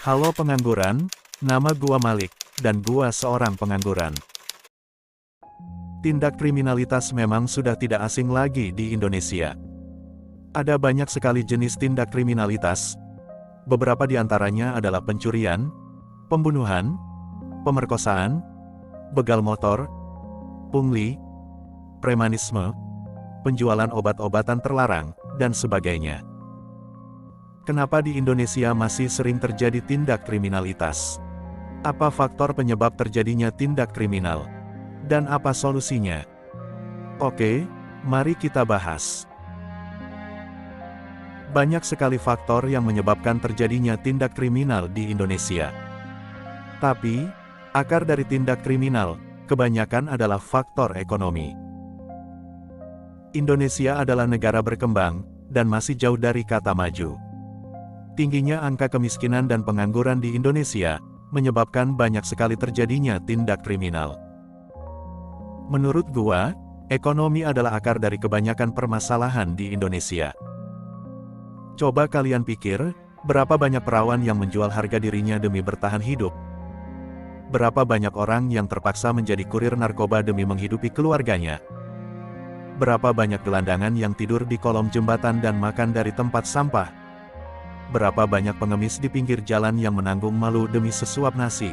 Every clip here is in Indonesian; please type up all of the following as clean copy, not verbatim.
Halo pengangguran, nama gua Malik, dan gua seorang pengangguran. Tindak kriminalitas memang sudah tidak asing lagi di Indonesia. Ada banyak sekali jenis tindak kriminalitas. Beberapa di antaranya adalah pencurian, pembunuhan, pemerkosaan, begal motor, pungli, premanisme, penjualan obat-obatan terlarang, dan sebagainya. Kenapa di Indonesia masih sering terjadi tindak kriminalitas? Apa faktor penyebab terjadinya tindak kriminal? Dan apa solusinya? Oke, mari kita bahas. Banyak sekali faktor yang menyebabkan terjadinya tindak kriminal di Indonesia. Tapi, akar dari tindak kriminal, kebanyakan adalah faktor ekonomi. Indonesia adalah negara berkembang, dan masih jauh dari kata maju. Tingginya angka kemiskinan dan pengangguran di Indonesia, menyebabkan banyak sekali terjadinya tindak kriminal. Menurut gua, ekonomi adalah akar dari kebanyakan permasalahan di Indonesia. Coba kalian pikir, berapa banyak perawan yang menjual harga dirinya demi bertahan hidup? Berapa banyak orang yang terpaksa menjadi kurir narkoba demi menghidupi keluarganya? Berapa banyak gelandangan yang tidur di kolong jembatan dan makan dari tempat sampah? Berapa banyak pengemis di pinggir jalan yang menanggung malu demi sesuap nasi?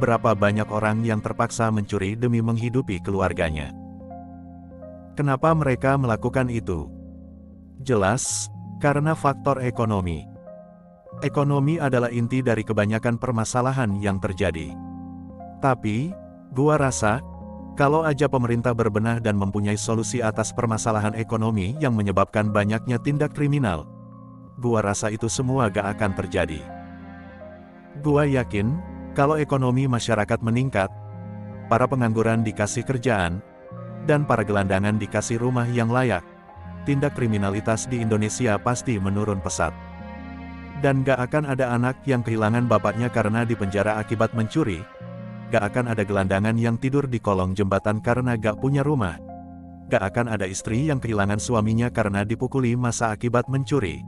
Berapa banyak orang yang terpaksa mencuri demi menghidupi keluarganya? Kenapa mereka melakukan itu? Jelas, karena faktor ekonomi. Ekonomi adalah inti dari kebanyakan permasalahan yang terjadi. Tapi, gua rasa, kalau aja pemerintah berbenah dan mempunyai solusi atas permasalahan ekonomi yang menyebabkan banyaknya tindak kriminal, gua rasa itu semua gak akan terjadi. Gua yakin, kalau ekonomi masyarakat meningkat, para pengangguran dikasih kerjaan, dan para gelandangan dikasih rumah yang layak, tindak kriminalitas di Indonesia pasti menurun pesat. Dan gak akan ada anak yang kehilangan bapaknya karena dipenjara akibat mencuri, gak akan ada gelandangan yang tidur di kolong jembatan karena gak punya rumah, gak akan ada istri yang kehilangan suaminya karena dipukuli masa akibat mencuri,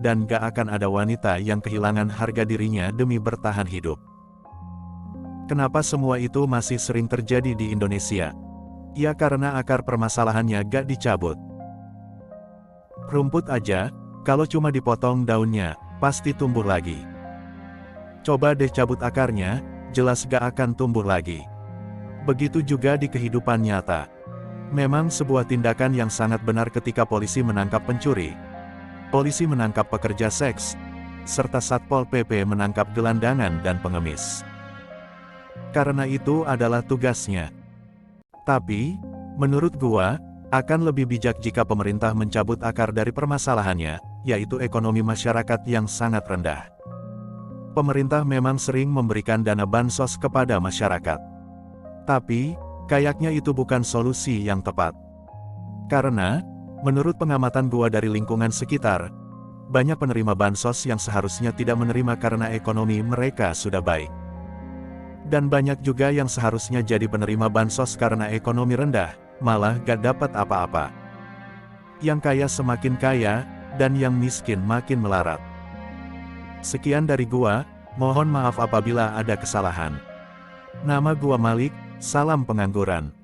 dan gak akan ada wanita yang kehilangan harga dirinya demi bertahan hidup. Kenapa semua itu masih sering terjadi di Indonesia? Ya karena akar permasalahannya gak dicabut. Rumput aja, kalau cuma dipotong daunnya, pasti tumbuh lagi. Coba deh cabut akarnya, jelas gak akan tumbuh lagi. Begitu juga di kehidupan nyata. Memang sebuah tindakan yang sangat benar ketika polisi menangkap pencuri, polisi menangkap pekerja seks, serta Satpol PP menangkap gelandangan dan pengemis. Karena itu adalah tugasnya. Tapi, menurut gua, akan lebih bijak jika pemerintah mencabut akar dari permasalahannya, yaitu ekonomi masyarakat yang sangat rendah. Pemerintah memang sering memberikan dana bansos kepada masyarakat. Tapi, kayaknya itu bukan solusi yang tepat. Karena, menurut pengamatan gua dari lingkungan sekitar, banyak penerima bansos yang seharusnya tidak menerima karena ekonomi mereka sudah baik. Dan banyak juga yang seharusnya jadi penerima bansos karena ekonomi rendah, malah gak dapat apa-apa. Yang kaya semakin kaya, dan yang miskin makin melarat. Sekian dari gua, mohon maaf apabila ada kesalahan. Nama gua Malik, salam pengangguran.